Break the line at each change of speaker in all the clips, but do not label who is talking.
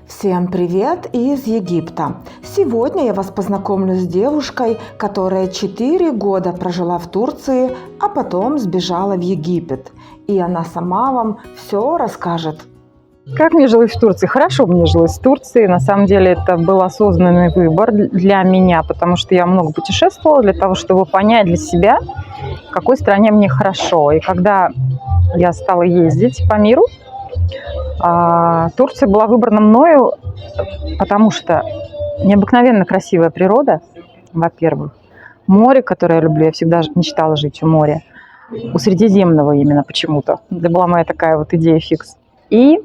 Всем привет из Египта! Сегодня я вас познакомлю с девушкой, которая 4 года прожила в Турции, а потом сбежала в Египет. И она сама вам все расскажет.
Как мне жилось в Турции? Хорошо мне жилось в Турции. На самом деле это был осознанный выбор для меня, потому что я много путешествовала для того, чтобы понять для себя, в какой стране мне хорошо. И когда я стала ездить по миру, Турция была выбрана мною, потому что необыкновенно красивая природа, во-первых. Море, которое я люблю, я всегда мечтала жить у моря. У Средиземного именно почему-то. Это была моя такая вот идея фикс. И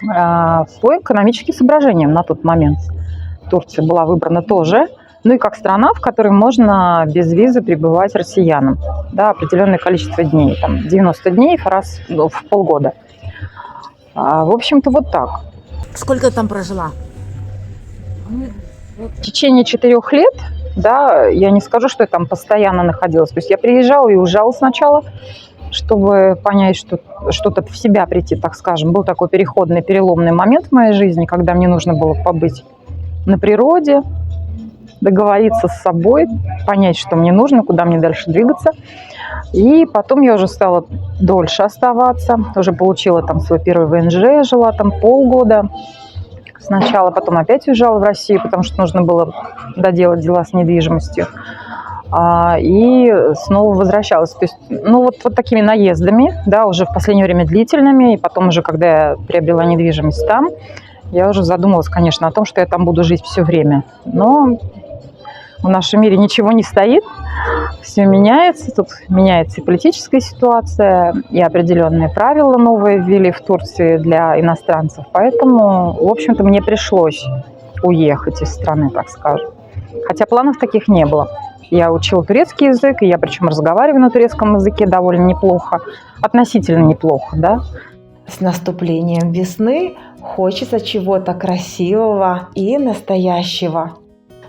по экономическим соображениям на тот момент Турция была выбрана тоже. Ну и как страна, в которой можно без визы пребывать россиянам. Да, определенное количество дней. Там 90 дней раз в полгода. В общем-то, вот так.
Сколько ты там прожила?
В течение 4 лет, да, я не скажу, что я там постоянно находилась. То есть я приезжала и уезжала сначала, чтобы понять, что что-то в себя прийти, так скажем. Был такой переходный, переломный момент в моей жизни, когда мне нужно было побыть на природе, договориться с собой, понять, что мне нужно, куда мне дальше двигаться. И потом я уже стала дольше оставаться, уже получила там свой первый ВНЖ, жила там полгода сначала, потом опять уезжала в Россию, потому что нужно было доделать дела с недвижимостью. И снова возвращалась. То есть, ну, вот такими наездами, да, уже в последнее время длительными, и потом уже, когда я приобрела недвижимость там, я уже задумалась, конечно, о том, что я там буду жить все время. Но в нашем мире ничего не стоит, все меняется. Тут меняется и политическая ситуация, и определенные правила новые ввели в Турции для иностранцев. Поэтому, в общем-то, мне пришлось уехать из страны, так скажем. Хотя планов таких не было. Я учила турецкий язык, и я причем разговариваю на турецком языке довольно неплохо, относительно неплохо, да.
С наступлением весны хочется чего-то красивого и настоящего.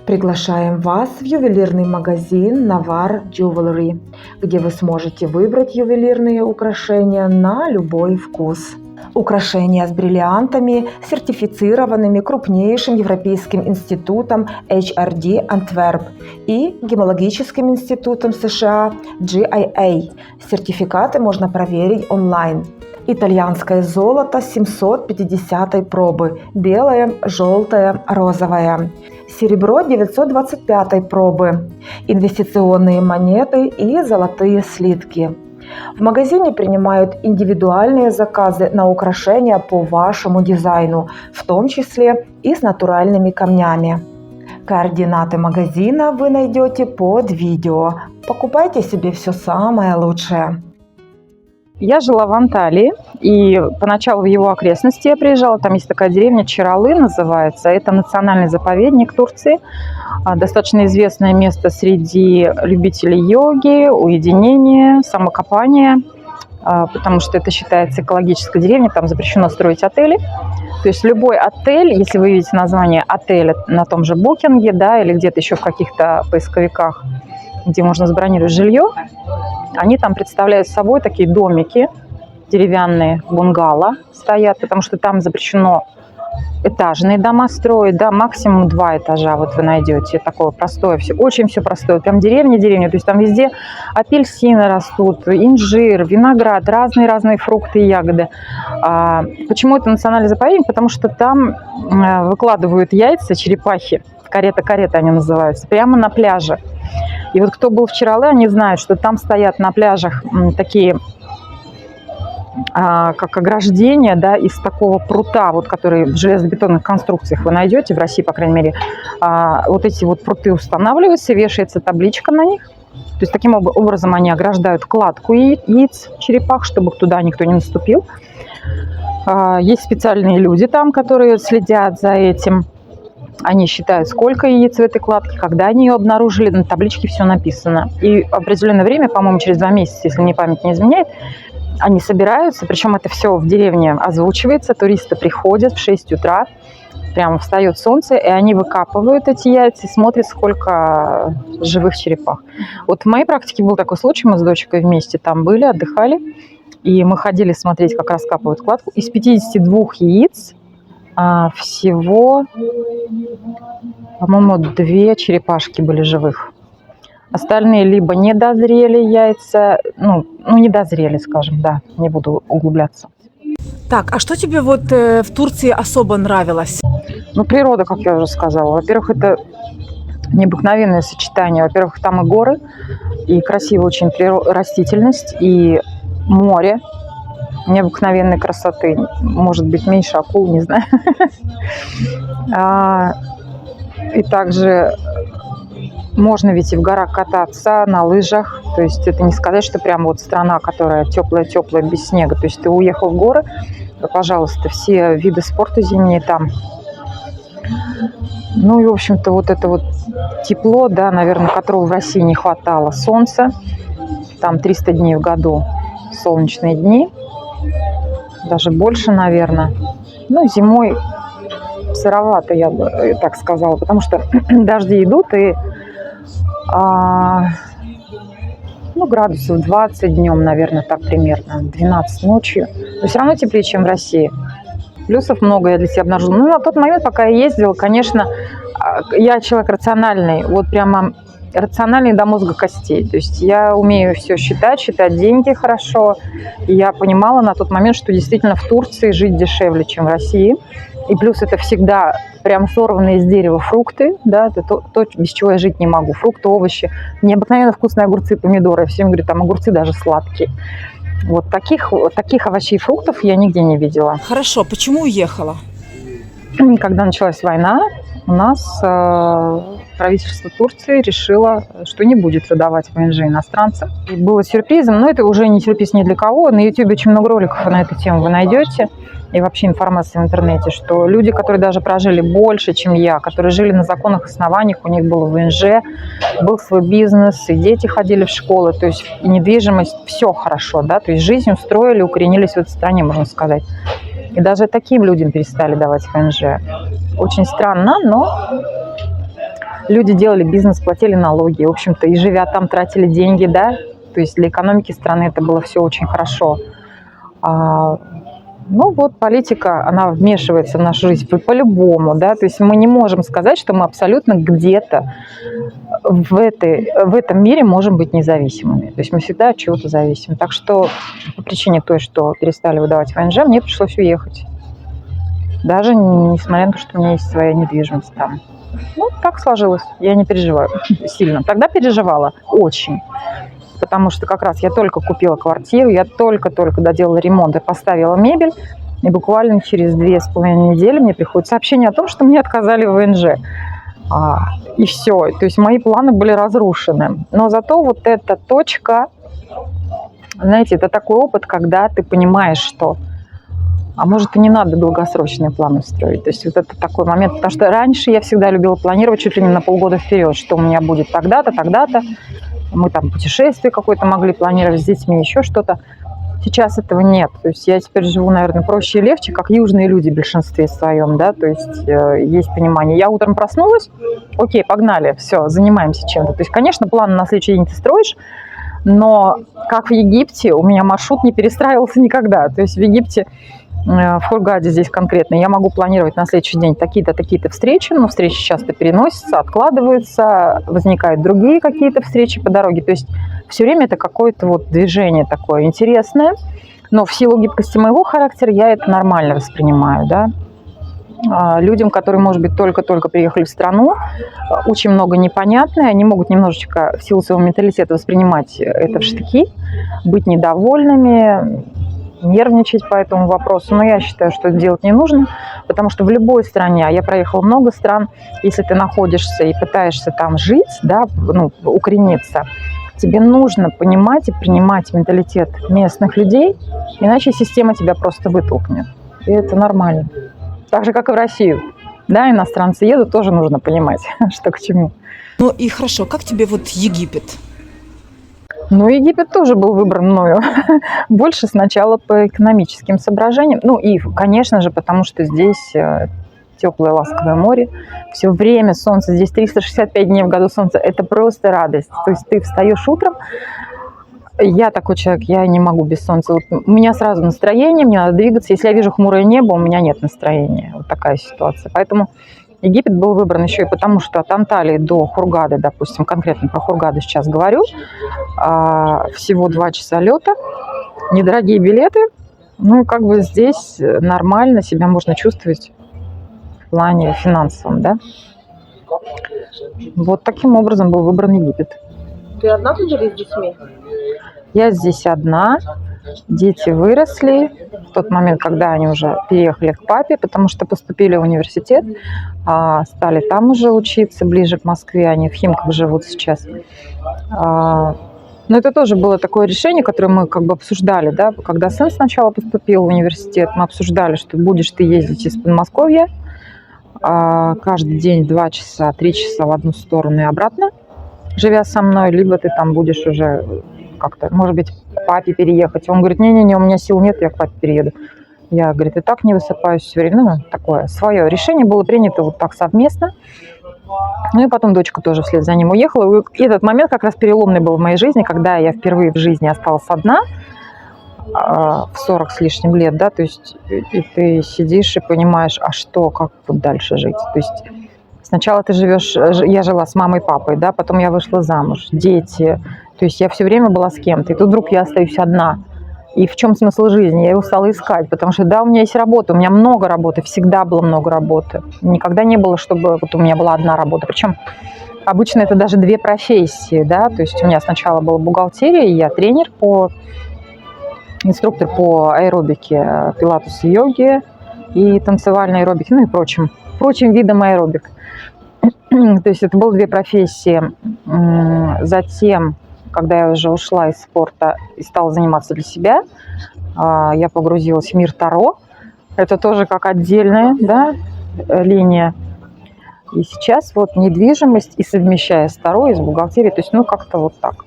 Приглашаем вас в ювелирный магазин Навар Jewelry, где вы сможете выбрать ювелирные украшения на любой вкус. Украшения с бриллиантами, сертифицированными крупнейшим европейским институтом HRD Антверп и гемологическим институтом США GIA. Сертификаты можно проверить онлайн. Итальянское золото 750 пробы, белое, желтое, розовое. Серебро 925 пробы, инвестиционные монеты и золотые слитки. В магазине принимают индивидуальные заказы на украшения по вашему дизайну, в том числе и с натуральными камнями. Координаты магазина вы найдете под видео. Покупайте себе все самое лучшее.
Я жила в Анталии, и поначалу в его окрестности я приезжала. Там есть такая деревня Чаралы называется. Это национальный заповедник Турции. Достаточно известное место среди любителей йоги, уединения, самокопания, потому что это считается экологической деревней. Там запрещено строить отели. То есть любой отель, если вы видите название отеля на том же Букинге, да, или где-то еще в каких-то поисковиках, где можно забронировать жилье, они там представляют собой такие домики деревянные, бунгало стоят, потому что там запрещено этажные дома строить, да, максимум 2 этажа вот вы найдете. Такое простое все, очень все простое, прям деревня, то есть там везде апельсины растут, инжир, виноград, разные фрукты и ягоды. Почему это национальный заповедник? Потому что там выкладывают яйца черепахи, карета они называются, прямо на пляже. И вот кто был в Чаралы, они знают, что там стоят на пляжах такие, как ограждения, да, из такого прута, вот, который в железобетонных конструкциях вы найдете, в России, по крайней мере, вот эти вот пруты устанавливаются, вешается табличка на них. То есть таким образом они ограждают кладку яиц черепах, чтобы туда никто не наступил. Есть специальные люди там, которые следят за этим. Они считают, сколько яиц в этой кладке, когда они ее обнаружили, на табличке все написано. И в определенное время, по-моему, через 2 месяца, если мне память не изменяет, они собираются, причем это все в деревне озвучивается, туристы приходят в 6 утра, прямо встает солнце, и они выкапывают эти яйца и смотрят, сколько живых черепах. Вот в моей практике был такой случай, мы с дочкой вместе там были, отдыхали, и мы ходили смотреть, как раскапывают кладку. Из 52 яиц Всего, по-моему, 2 черепашки были живых. Остальные либо не дозрели яйца, не дозрели, скажем, да, не буду углубляться.
Так, а что тебе вот в Турции особо нравилось?
Природа, как я уже сказала. Во-первых, это необыкновенное сочетание. Во-первых, там и горы, и красивая очень растительность, и море необыкновенной красоты. Может быть, меньше акул, не знаю. И также можно ведь и в горах кататься на лыжах. То есть это не сказать, что прям вот страна, которая теплая-теплая, без снега. То есть ты уехал в горы, пожалуйста, все виды спорта зимние там. И, в общем-то, вот это вот тепло, да, наверное, которого в России не хватало. Солнце, там 300 дней в году солнечные дни, даже больше, наверное. Зимой сыровато, я бы так сказала, потому что дожди идут, и градусов 20 днем, наверное, так примерно, 12 ночью. Но все равно теплее, чем в России. Плюсов много я для себя обнаружила. На тот момент, пока я ездила, конечно, я человек рациональный, вот прямо рациональный до мозга костей. То есть я умею все считать деньги хорошо. И я понимала на тот момент, что действительно в Турции жить дешевле, чем в России. И плюс это всегда прям сорванные из дерева фрукты, да, это то, без чего я жить не могу. Фрукты, овощи, необыкновенно вкусные огурцы, помидоры. Я все время говорю, там огурцы даже сладкие. Вот таких овощей и фруктов я нигде не видела.
Хорошо, почему уехала?
Когда началась война, у нас правительство Турции решило, что не будет выдавать ВНЖ иностранцам. И было сюрпризом, но это уже не сюрприз ни для кого. На YouTube очень много роликов на эту тему вы найдете. И вообще информация в интернете, что люди, которые даже прожили больше, чем я, которые жили на законных основаниях, у них было ВНЖ, был свой бизнес, и дети ходили в школы, то есть и недвижимость, все хорошо, да, то есть жизнь устроили, укоренились в этой стране, можно сказать. И даже таким людям перестали давать ВНЖ. Очень странно, но люди делали бизнес, платили налоги, в общем-то, и живя там, тратили деньги, да, то есть для экономики страны это было все очень хорошо. Политика, она вмешивается в нашу жизнь по-любому, да, то есть мы не можем сказать, что мы абсолютно где-то в этом мире можем быть независимыми. То есть мы всегда от чего-то зависим. Так что по причине той, что перестали выдавать ВНЖ, мне пришлось уехать. Даже несмотря на то, что у меня есть своя недвижимость там. Так сложилось. Я не переживаю сильно. Тогда переживала очень. Потому что как раз я только купила квартиру, я только-только доделала ремонт и поставила мебель, и буквально через 2,5 недели мне приходит сообщение о том, что мне отказали в ВНЖ. И все. То есть мои планы были разрушены. Но зато вот эта точка, знаете, это такой опыт, когда ты понимаешь, что может и не надо долгосрочные планы строить. То есть вот это такой момент, потому что раньше я всегда любила планировать чуть ли не на полгода вперед, что у меня будет тогда-то, тогда-то. Мы там путешествие какое-то могли планировать с детьми, еще что-то. Сейчас этого нет. То есть я теперь живу, наверное, проще и легче, как южные люди в большинстве своем, да, то есть есть понимание. Я утром проснулась, окей, погнали, все, занимаемся чем-то. То есть, конечно, план на следующий день ты строишь, но как в Египте у меня маршрут не перестраивался никогда. То есть в Египте, в Хургаде здесь конкретно, я могу планировать на следующий день такие-то, такие-то встречи, но встречи часто переносятся, откладываются, возникают другие какие-то встречи по дороге. То есть все время это какое-то вот движение такое интересное, но в силу гибкости моего характера я это нормально воспринимаю, да. Людям, которые, может быть, только-только приехали в страну, очень много непонятное, они могут немножечко в силу своего менталитета воспринимать это в штыки, быть недовольными, нервничать по этому вопросу, но я считаю, что это делать не нужно, потому что в любой стране, а я проехала много стран, если ты находишься и пытаешься там жить, да, укорениться, тебе нужно понимать и принимать менталитет местных людей, иначе система тебя просто вытолкнет. И это нормально. Так же, как и в Россию. Да, иностранцы едут, тоже нужно понимать, что к чему.
И хорошо, как тебе вот Египет?
Египет тоже был выбран мною. Больше сначала по экономическим соображениям. И, конечно же, потому что здесь теплое ласковое море. Все время солнце. Здесь 365 дней в году солнце. Это просто радость. То есть ты встаешь утром, Я такой человек, я не могу без солнца. Вот у меня сразу настроение, мне надо двигаться. Если я вижу хмурое небо, у меня нет настроения. Вот такая ситуация. Поэтому Египет был выбран еще и потому, что от Анталии до Хургады, допустим, конкретно про Хургаду сейчас говорю, всего 2 часа лета, недорогие билеты. Ну, как бы здесь нормально себя можно чувствовать в плане финансовом, да. Вот таким образом был выбран Египет.
Ты одна тут или с детьми?
Я здесь одна, дети выросли в тот момент, когда они уже переехали к папе, потому что поступили в университет, стали там уже учиться, ближе к Москве, они в Химках живут сейчас. Но это тоже было такое решение, которое мы как бы обсуждали, да, когда сын сначала поступил в университет, мы обсуждали, что будешь ты ездить из Подмосковья каждый день 2 часа, 3 часа в одну сторону и обратно, живя со мной, либо ты там будешь уже как-то, может быть, к папе переехать. Он говорит, не-не-не, у меня сил нет, я к папе перееду. Я, говорит, и так не высыпаюсь все время. Ну, такое свое решение было принято вот так совместно. Ну и потом дочка тоже вслед за ним уехала. И этот момент как раз переломный был в моей жизни, когда я впервые в жизни осталась одна в 40 с лишним лет, да, то есть и ты сидишь и понимаешь, а что, как тут дальше жить. То есть сначала ты живешь, я жила с мамой и папой, да, потом я вышла замуж, дети, то есть я все время была с кем-то, и тут вдруг я остаюсь одна. И в чем смысл жизни? Я его стала искать, потому что, да, у меня есть работа, у меня много работы, всегда было много работы. Никогда не было, чтобы вот у меня была одна работа. Причем обычно это даже 2 профессии, да, то есть у меня сначала была бухгалтерия, я тренер инструктор по аэробике, пилатес и йоге, и танцевальной аэробике, ну и прочим видам аэробик. То есть это было 2 профессии. Затем, когда я уже ушла из спорта и стала заниматься для себя, я погрузилась в мир Таро. Это тоже как отдельная, да, линия. И сейчас вот недвижимость и совмещая с Таро и с бухгалтерией, то есть ну как-то вот так.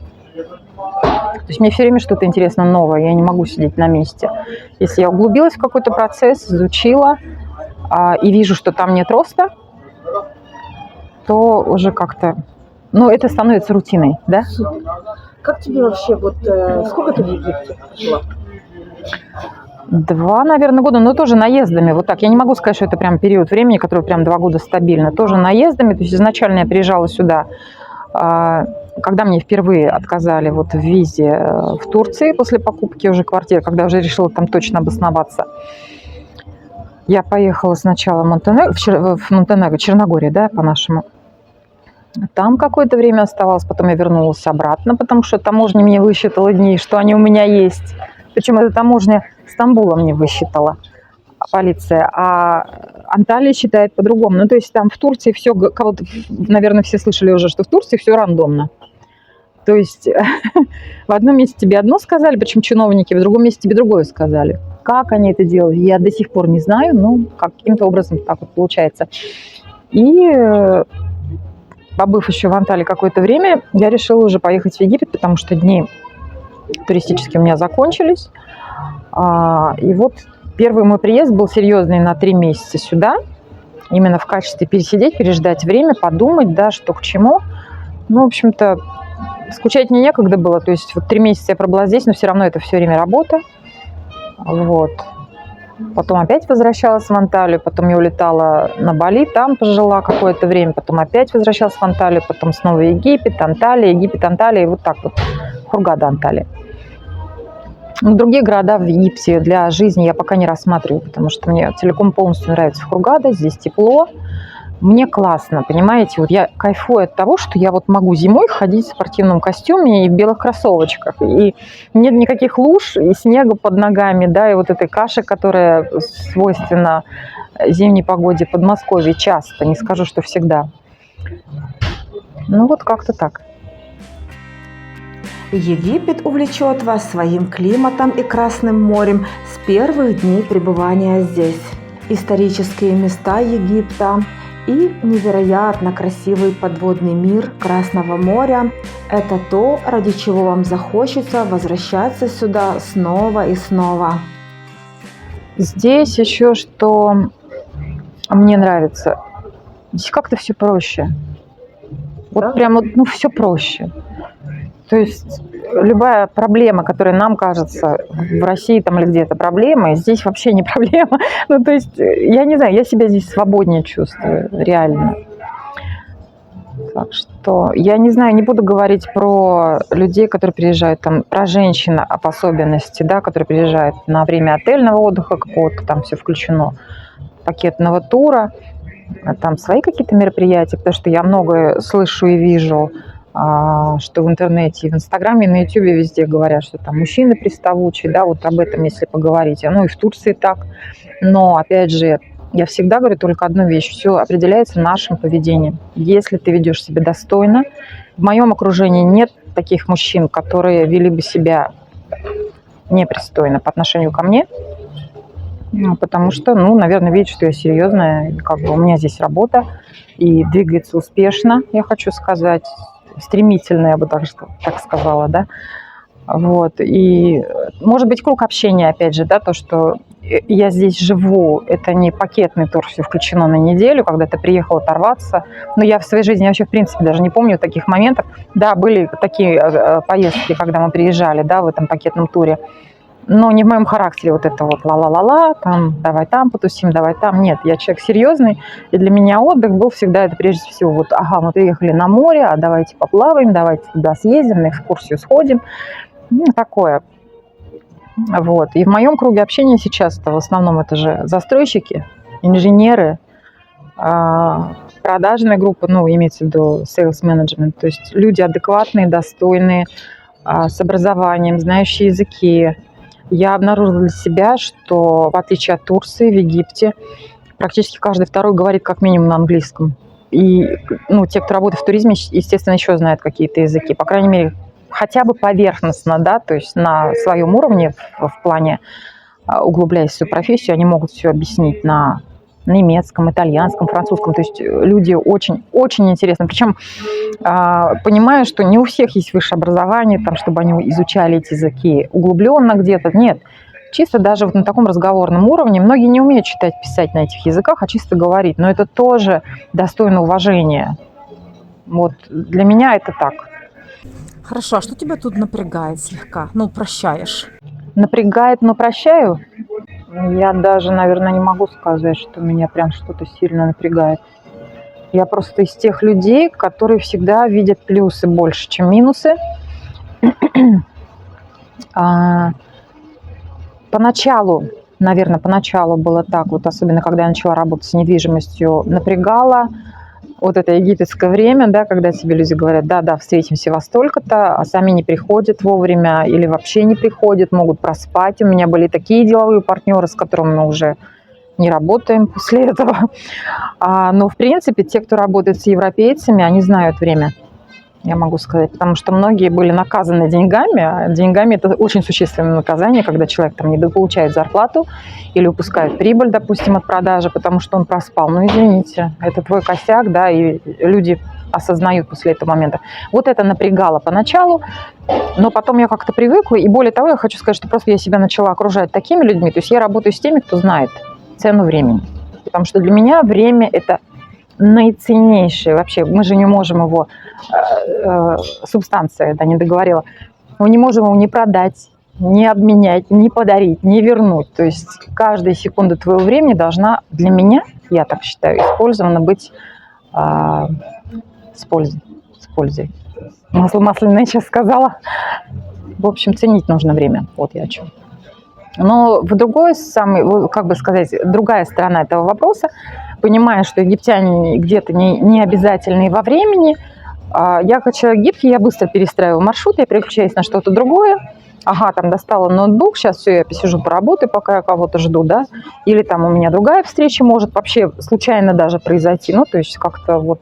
То есть мне все время что-то интересно новое, я не могу сидеть на месте. Если я углубилась в какой-то процесс, изучила и вижу, что там нет роста, то уже как-то, ну, это становится рутиной, да?
Как тебе вообще, вот сколько ты в Египте жила?
2, наверное, года, но тоже наездами. Вот так. Я не могу сказать, что это прям период времени, который прям 2 года стабильно. Тоже наездами. То есть изначально я приезжала сюда, когда мне впервые отказали вот в визе в Турции после покупки уже квартиры, когда уже решила там точно обосноваться. Я поехала сначала в Монтенегро, Черногория, да, по-нашему. Там какое-то время оставалось, потом я вернулась обратно, потому что таможня мне высчитала дни, что они у меня есть. Причем эта таможня Стамбула мне высчитала, полиция, а Анталия считает по-другому. Ну, то есть там в Турции все, кого-то, наверное, все слышали уже, что в Турции все рандомно. То есть в одном месте тебе одно сказали, причем чиновники, в другом месте тебе другое сказали. Как они это делают, я до сих пор не знаю, но каким-то образом так вот получается. И побыв еще в Анталии какое-то время, я решила уже поехать в Египет, потому что дни туристические у меня закончились. И вот первый мой приезд был серьезный на 3 месяца сюда, именно в качестве пересидеть, переждать время, подумать, да, что к чему. Ну, в общем-то, скучать мне некогда было, то есть вот 3 месяца я пробыла здесь, но все равно это все время работа. Вот. Потом опять возвращалась в Анталию, потом я улетала на Бали, там пожила какое-то время, потом опять возвращалась в Анталию, потом снова Египет, Анталия, и вот так вот, Хургада, Анталия. Но другие города в Египте для жизни я пока не рассматриваю, потому что мне целиком полностью нравится Хургада, здесь тепло, мне классно, понимаете, вот я кайфую от того, что я вот могу зимой ходить в спортивном костюме и в белых кроссовочках, и нет никаких луж и снега под ногами, да, и вот этой каши, которая свойственна зимней погоде Подмосковья часто, не скажу, что всегда. Ну вот как-то так.
Египет увлечет вас своим климатом и Красным морем с первых дней пребывания здесь. Исторические места Египта и невероятно красивый подводный мир Красного моря – это то, ради чего вам захочется возвращаться сюда снова и снова.
Здесь еще что мне нравится. Здесь как-то все проще. Вот
Да?
прям вот, ну, все проще. То есть любая проблема, которая нам кажется в России там, или где-то проблемой, здесь вообще не проблема. Ну, то есть, я не знаю, я себя здесь свободнее чувствую, реально. Так что я не знаю, не буду говорить про людей, которые приезжают, там, про женщин в особенности, да, которые приезжают на время отельного отдыха какого-то, там все включено, пакетного тура, там свои какие-то мероприятия, потому что я многое слышу и вижу, что в интернете, и в Инстаграме, и на Ютубе везде говорят, что там мужчины приставучие, да, вот об этом, если поговорить. Ну и в Турции так. Но, опять же, я всегда говорю только одну вещь. Все определяется нашим поведением. Если ты ведешь себя достойно, в моем окружении нет таких мужчин, которые вели бы себя непристойно по отношению ко мне, потому что, ну, наверное, видят, что я серьезная, как бы у меня здесь работа, и двигается успешно, я хочу сказать, стремительно, я бы так сказала, да. Вот. И, может быть, круг общения, опять же, да, то, что я здесь живу, это не пакетный тур, все включено на неделю, когда ты приехал оторваться. Но я в своей жизни вообще, в принципе, даже не помню таких моментов. Да, были такие поездки, когда мы приезжали, да, в этом пакетном туре. Но не в моем характере вот это вот ла-ла-ла-ла, там, давай там потусим, давай там. Нет, я человек серьезный, и для меня отдых был всегда это прежде всего вот, ага, мы приехали на море, а давайте поплаваем, давайте туда съездим, на экскурсию сходим. Ну, такое. Вот. И в моем круге общения сейчас-то в основном это же застройщики, инженеры, продажная группа, ну, имеется в виду sales management, то есть люди адекватные, достойные, с образованием, знающие языки. Я обнаружила для себя, что в отличие от Турции, в Египте практически каждый второй говорит как минимум на английском. И, ну, те, кто работает в туризме, естественно, еще знают какие-то языки. По крайней мере, хотя бы поверхностно, да, то есть на своем уровне в плане, углубляясь в свою профессию, они могут все объяснить на немецком, итальянском, французском. То есть люди очень, очень интересны. Причем понимаю, что не у всех есть высшее образование, там, чтобы они изучали эти языки углубленно где-то. Нет. Чисто даже вот на таком разговорном уровне многие не умеют читать, писать на этих языках, а чисто говорить. Но это тоже достойно уважения. Вот для меня это так.
Хорошо, а что тебя тут напрягает слегка? Ну, прощаешь.
Напрягает, но прощаю? Я даже, наверное, не могу сказать, что меня прям что-то сильно напрягает. Я просто из тех людей, которые всегда видят плюсы больше, чем минусы. Поначалу, наверное, было так, вот особенно когда я начала работать с недвижимостью, напрягало вот это египетское время, да, когда тебе люди говорят, да, встретимся во столько-то, а сами не приходят вовремя или вообще не приходят, могут проспать. У меня были такие деловые партнеры, с которыми мы уже не работаем после этого. Но, в принципе, те, кто работает с европейцами, они знают время, я могу сказать, потому что многие были наказаны деньгами, а деньгами это очень существенное наказание, когда человек там недополучает зарплату или упускает прибыль, допустим, от продажи, потому что он проспал. Ну, извините, это твой косяк, да, и люди осознают после этого момента. Вот это напрягало поначалу, но потом я как-то привыкла, и более того, я хочу сказать, что просто я себя начала окружать такими людьми, то есть я работаю с теми, кто знает цену времени, потому что для меня время – это наиценнейшее вообще. Мы же не можем его, субстанция, да, не договорила, мы не можем его ни продать, ни обменять, ни подарить, ни вернуть. То есть каждая секунда твоего времени должна для меня, я так считаю, использована быть с пользой. Масляное сейчас сказала. В общем, ценить нужно время. Вот я о чем. Но в другой как бы сказать, другая сторона этого вопроса, понимая, что египтяне где-то не обязательны во времени, я как человек гибкий, я быстро перестраиваю маршрут, я переключаюсь на что-то другое. Ага, там достала ноутбук, сейчас все, я посижу, поработаю, пока я кого-то жду, да. Или там у меня другая встреча может вообще случайно даже произойти. Ну, то есть как-то вот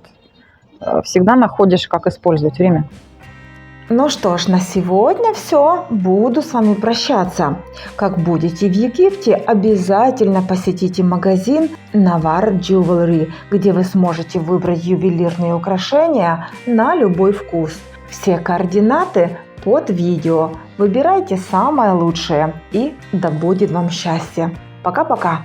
всегда находишь, как использовать время.
Ну что ж, на сегодня все. Буду с вами прощаться. Как будете в Египте, обязательно посетите магазин Nawar Jewelry, где вы сможете выбрать ювелирные украшения на любой вкус. Все координаты под видео. Выбирайте самое лучшее, и да будет вам счастье. Пока-пока!